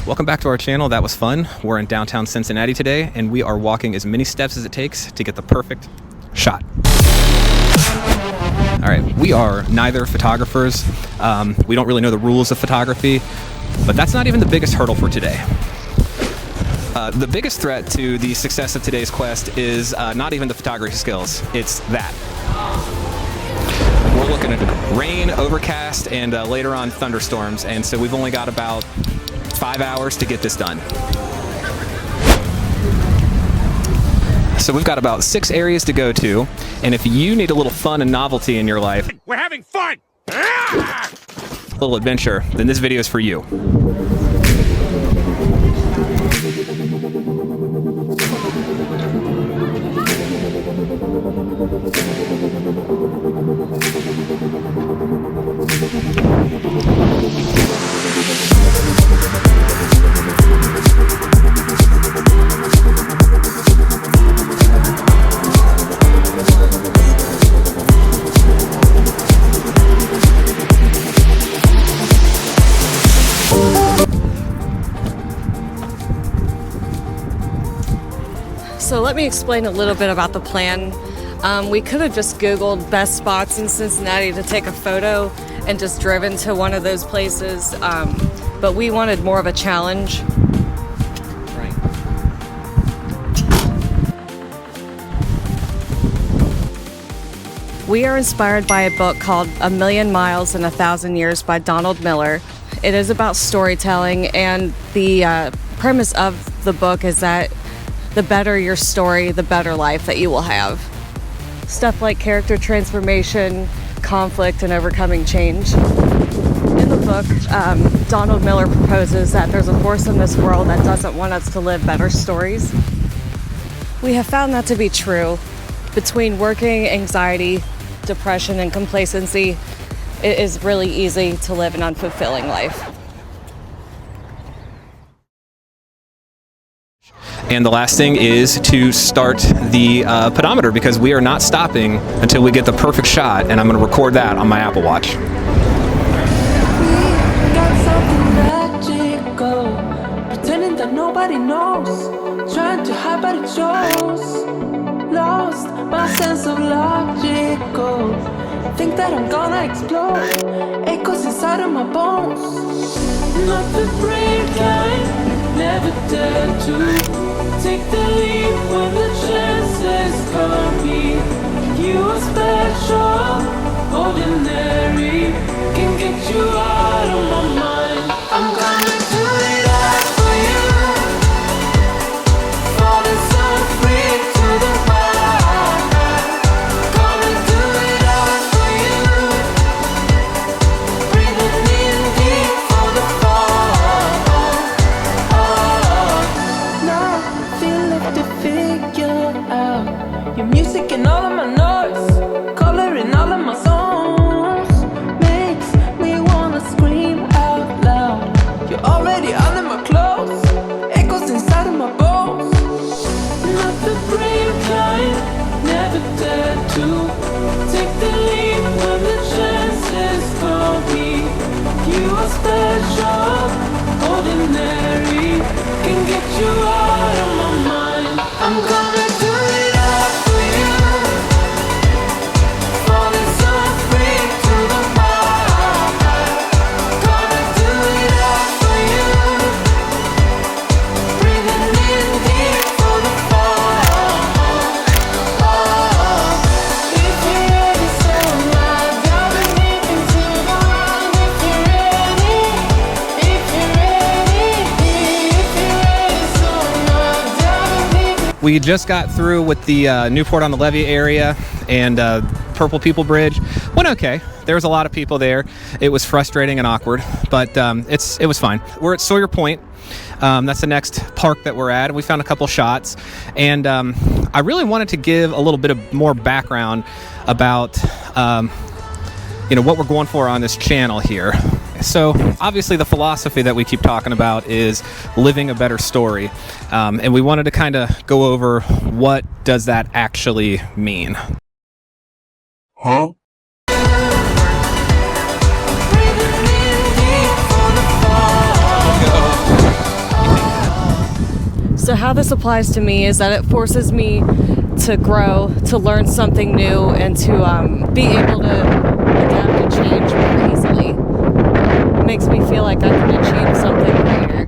Welcome back to our channel. That was fun. We're in downtown Cincinnati today, and we are walking as many steps as it takes to get the perfect shot. All right, we are neither photographers. We don't really know the rules of photography, but that's not even the biggest hurdle for today. The biggest threat to the success of today's quest is not even the photography skills, it's that. We're looking at rain, overcast, and later on thunderstorms, and so we've only got about 5 hours to get this done. So we've got about 6 areas to go to, and if you need a little fun and novelty in your life, we're having fun! A little adventure, then this video is for you. So let me explain a little bit about the plan. We could have just Googled best spots in Cincinnati to take a photo and just driven to one of those places, but we wanted more of a challenge. Right. We are inspired by a book called A Million Miles in 1,000 Years by Donald Miller. It is about storytelling, and the premise of the book is that the better your story, the better life that you will have. Stuff like character transformation, conflict, and overcoming change. In the book, Donald Miller proposes that there's a force in this world that doesn't want us to live better stories. We have found that to be true. Between working, anxiety, depression, and complacency, it is really easy to live an unfulfilling life. And the last thing is to start the pedometer, because we are not stopping until we get the perfect shot, and I'm going to record that on my Apple Watch. We got something magical, pretending that nobody knows, trying to hide but it shows. Lost my sense of logical, think that I'm gonna explode, echoes inside of my bones. Not the brave kind, never dare to take the leap when the chances come me. You are special, ordinary, can get you out of my mind. I'm gonna do it all for you, falling so free to the wild. Gonna do it all for you, breathing in deep for the fall. Now I feel left to figure out your music and all of my noise, coloring all of my songs, makes me wanna scream out loud. You're already under my clothes, echoes inside of my bones. Not the brave kind, never dare to take the leap when the chances call me. You are special, ordinary, can get you out of my mind. I'm gonna do it all for you, falling so free to the wild. Gonna do it all for you, breathing in deep for the fall. If you're ready, so now diving deep into the wild. If you're ready, if you're ready, if you're ready, so now diving deep. We just got through with the Newport on the Levee area and Purple People Bridge. Went okay. There was a lot of people there. It was frustrating and awkward, but it was fine. We're at Sawyer Point. That's the next park that we're at. We found a couple shots, and I really wanted to give a little bit of more background about what we're going for on this channel here. So obviously the philosophy that we keep talking about is living a better story, and we wanted to kind of go over what does that actually mean. Huh? Breathing in deep for the fall. So how this applies to me is that it forces me to grow, to learn something new, and to be able to adapt and change more easily. It makes me feel like I can achieve something greater.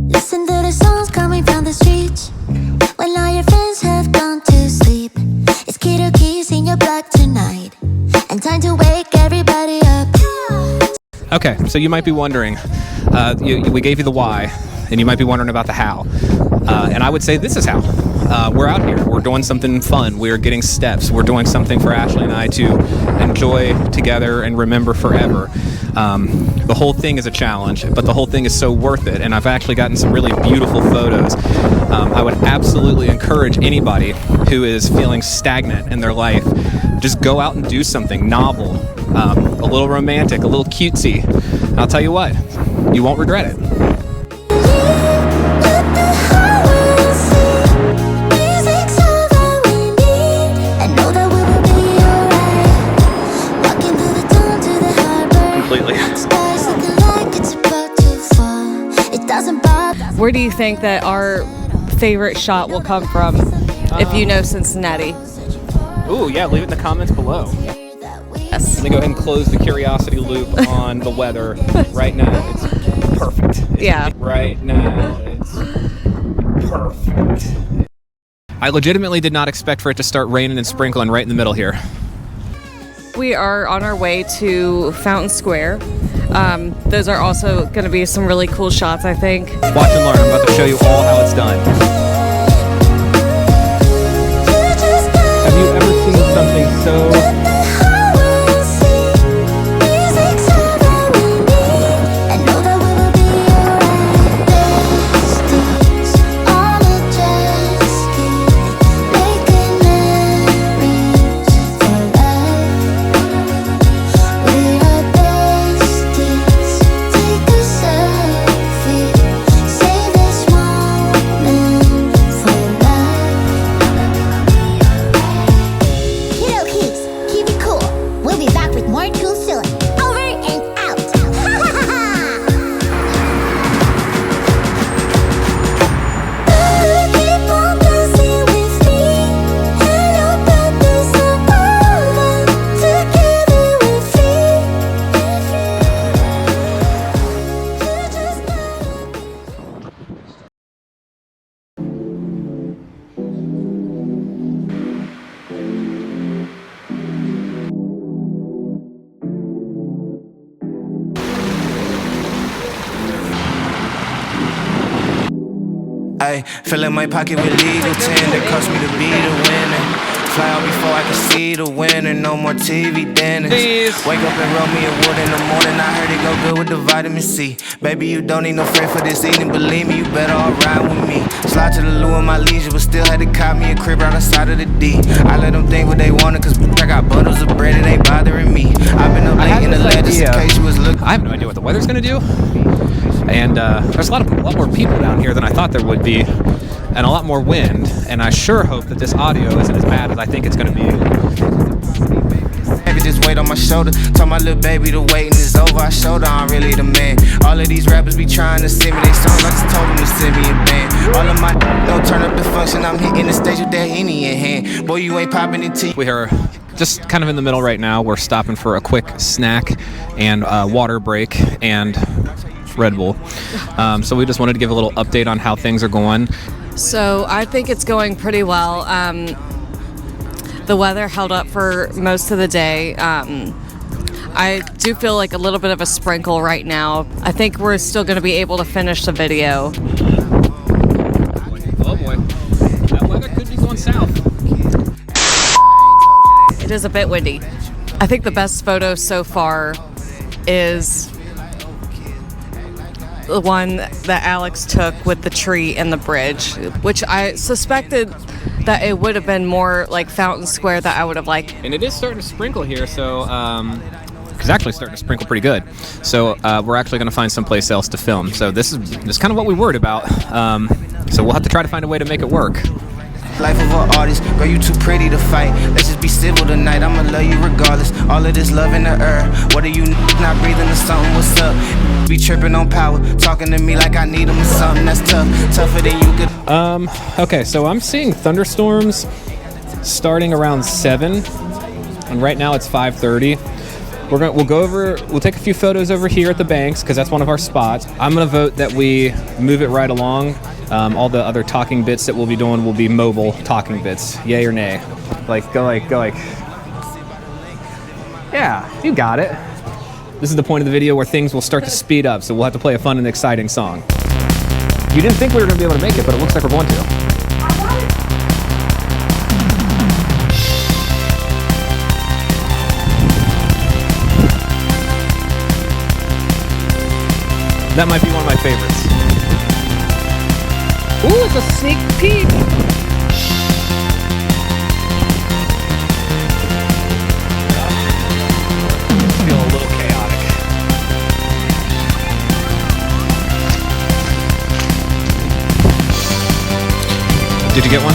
Listen to the songs coming from the streets when all your friends have gone to sleep. It's Kiddo Keys in your blood tonight, and time to wake everybody up. Okay, so you might be wondering, we gave you the why, and you might be wondering about the how. And I would say this is how. We're out here. We're doing something fun. We're getting steps. We're doing something for Ashley and I to enjoy together and remember forever. The whole thing is a challenge, but the whole thing is so worth it. And I've actually gotten some really beautiful photos. I would absolutely encourage anybody who is feeling stagnant in their life, just go out and do something novel, a little romantic, a little cutesy. And I'll tell you what, you won't regret it. Where do you think that our favorite shot will come from if you know Cincinnati? Ooh, yeah, leave it in the comments below. Yes. Let me go ahead and close the curiosity loop on the weather. Right now, it's perfect. Yeah. Right now, it's perfect. I legitimately did not expect for it to start raining and sprinkling right in the middle here. We are on our way to Fountain Square. Those are also going to be some really cool shots, I think. Watch and learn. I'm about to show you all how it's done. Have you ever seen something so... Ay, fill in my pocket with legal tender, cost me to be the winner. Fly out before I can see the winner, no more TV dinners. Wake up and roll me a wood in the morning, I heard it go good with the vitamin C. Baby, you don't need no friend for this evening, believe me, you better all ride with me. Slide to the loo in my leisure, but still had to cop me a crib right outside of the D. I let them think what they wanted, cause I got bundles of bread, it ain't bothering me. I've been up late in the lab just in case you was looking. I have no idea what the weather's gonna do. And there's a lot more people down here than I thought there would be, and a lot more wind, and I sure hope that this audio isn't as bad as I think it's going to be. Baby, just weight on my shoulder. Told my little baby the waiting is over. I showed her I'm really the man. All of these rappers be trying to send me they songs. I just told them to send me a band. All of my don't turn up the function. I'm hitting the stage with that Henny in hand. Boy, you ain't popping into you. We are just kind of in the middle right now. We're stopping for a quick snack and water break and Red Bull. So we just wanted to give a little update on how things are going. So I think it's going pretty well. The weather held up for most of the day. I do feel like a little bit of a sprinkle right now. I think we're still going to be able to finish the video. Oh boy, that weather could be going south. It is a bit windy. I think the best photo so far is the one that Alex took with the tree and the bridge, which I suspected that it would have been more like Fountain Square that I would have liked. And it is starting to sprinkle here, so it's actually starting to sprinkle pretty good. So we're actually going to find someplace else to film. So this is kind of what we worried about. So we'll have to try to find a way to make it work. Life of an artist, girl, you too pretty to fight. Let's just be civil tonight, I'ma love you regardless. All of this love in the air. What are you not breathing or something? What's up? Be tripping on power, talking to me like I need them or something. That's tough, tougher than you could. Okay, so I'm seeing thunderstorms starting around 7, and right now it's 5:30. We'll take a few photos over here at the banks because that's one of our spots. I'm gonna vote that we move it right along. All the other talking bits that we'll be doing will be mobile talking bits. Yay or nay? Go like. Yeah, you got it. This is the point of the video where things will start to speed up, so we'll have to play a fun and exciting song. You didn't think we were gonna be able to make it, but it looks like we're going to. That might be one of my favorites. Ooh, it's a sneak peek. Feel a little chaotic. Did you get one?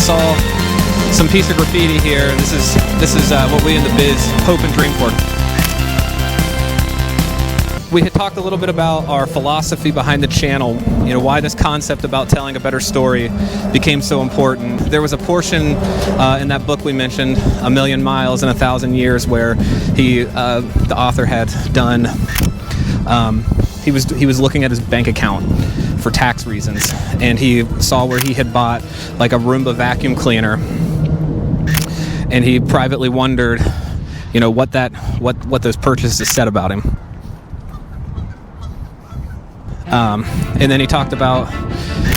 Saw some piece of graffiti here, and this is what we in the biz hope and dream for. We had talked a little bit about our philosophy behind the channel, why this concept about telling a better story became so important. There was a portion in that book we mentioned, A Million Miles in 1,000 Years, where the author had done, he was looking at his bank account for tax reasons, and he saw where he had bought like a Roomba vacuum cleaner, and he privately wondered, what those purchases said about him. And then he talked about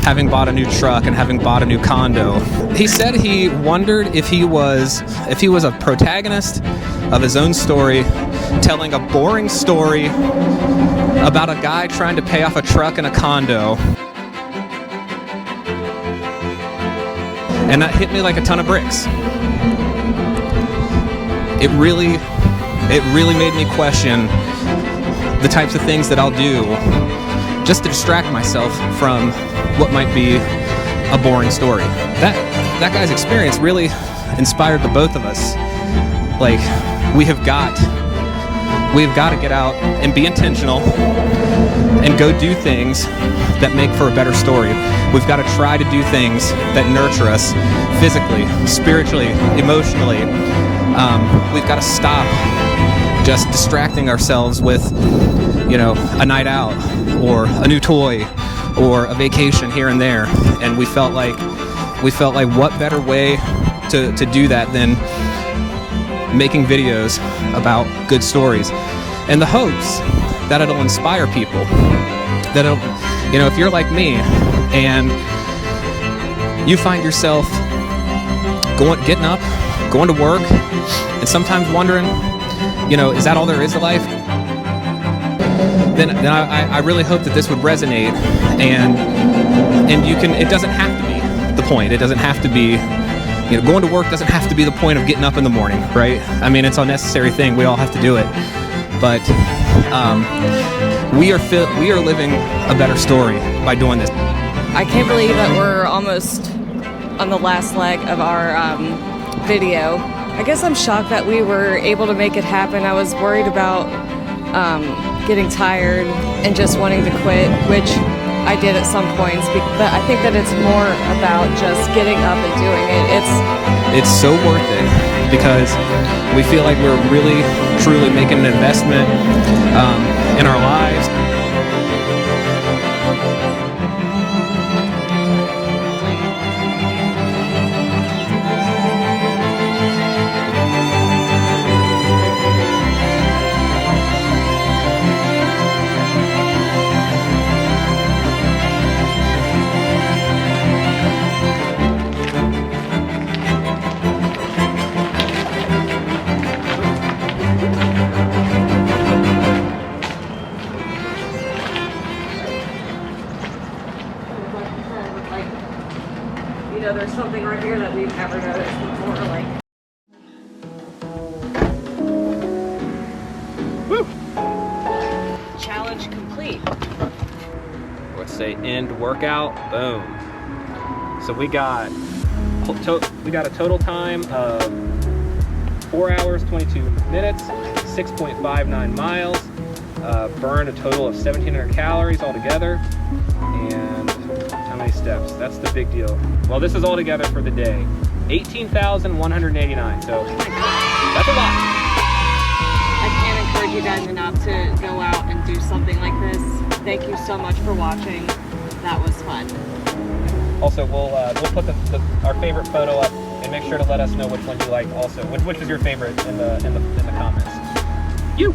having bought a new truck and having bought a new condo. He said he wondered if he was a protagonist of his own story, telling a boring story about a guy trying to pay off a truck and a condo. And that hit me like a ton of bricks. It really made me question the types of things that I'll do just to distract myself from what might be a boring story. That guy's experience really inspired the both of us. Like, we've got to get out and be intentional and go do things that make for a better story. We've got to try to do things that nurture us physically, spiritually, emotionally. We've got to stop just distracting ourselves with, a night out or a new toy or a vacation here and there. And we felt like what better way to do that than making videos about good stories, and the hopes that it'll inspire people, that it'll, if you're like me and you find yourself getting up, going to work, and sometimes wondering, is that all there is to life? Then I really hope that this would resonate, and it doesn't have to be the point. It doesn't have to be, going to work doesn't have to be the point of getting up in the morning, right? I mean, it's a necessary thing. We all have to do it. But we are living a better story by doing this. I can't believe that we're almost on the last leg of our video. I guess I'm shocked that we were able to make it happen. I was worried about getting tired and just wanting to quit, which I did at some points, but I think that it's more about just getting up and doing it. It's so worth it because we feel like we're really, truly making an investment in our lives. know there's something right here that we've never noticed before. Like, Woo! challenge complete. Let's say end workout. Boom. So we got a total time of 4 hours 22 minutes, 6.59 miles. Burned a total of 1,700 calories altogether. And how many steps? That's the big deal. Well, this is all together for the day. 18,189. So that's a lot. I can't encourage you guys enough to go out and do something like this. Thank you so much for watching. That was fun. Also, we'll put our favorite photo up, and make sure to let us know which one you liked. Also, which was your favorite in the comments. You.